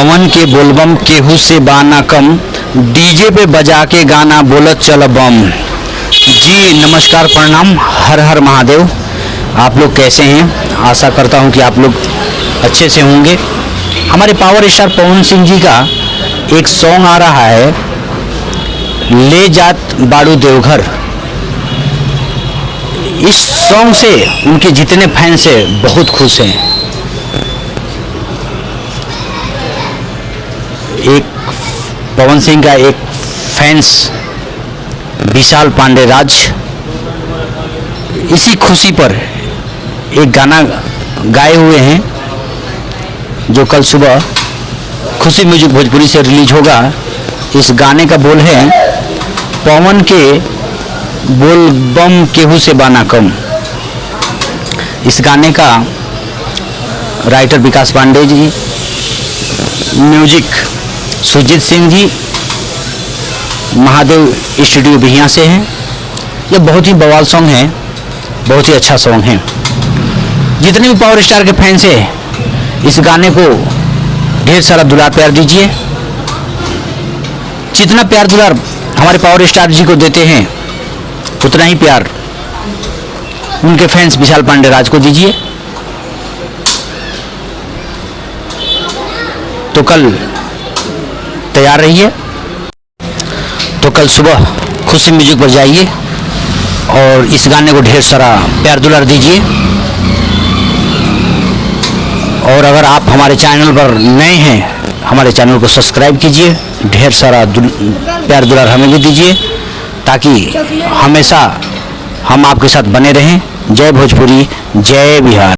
पवन के बोलबम केहू से बाना कम, डीजे पे बजा के गाना बोलत चल बम। जी नमस्कार, प्रणाम, हर हर महादेव। आप लोग कैसे हैं? आशा करता हूं कि आप लोग अच्छे से होंगे। हमारे पावर स्टार पवन सिंह जी का एक सॉन्ग आ रहा है, ले जात बाड़ू देवघर। इस सॉन्ग से उनके जितने फैंस हैं बहुत खुश हैं। एक पवन सिंह का एक फैंस विशाल पांडे राज इसी खुशी पर एक गाना गाए हुए हैं जो कल सुबह खुशी म्यूजिक भोजपुरी से रिलीज होगा। इस गाने का बोल है, पवन के बोल बम केहू से बाना कम। इस गाने का राइटर विकास पांडे जी, म्यूजिक सुजीत सिंह जी, महादेव स्टूडियो बिहिया से हैं। यह बहुत ही बवाल सॉन्ग है, बहुत ही अच्छा सॉन्ग है। जितने भी पावर स्टार के फैंस हैं इस गाने को ढेर सारा दुलार प्यार दीजिए। जितना प्यार दुलार हमारे पावर स्टार जी को देते हैं उतना ही प्यार उनके फैंस विशाल पांडे राज को दीजिए। तो कल तैयार रहिए। तो कल सुबह खुशी म्यूजिक पर जाइए और इस गाने को ढेर सारा प्यार दुलार दीजिए। और अगर आप हमारे चैनल पर नए हैं, हमारे चैनल को सब्सक्राइब कीजिए। ढेर सारा प्यार दुलार हमें भी दीजिए ताकि हमेशा हम आपके साथ बने रहें। जय भोजपुरी, जय बिहार।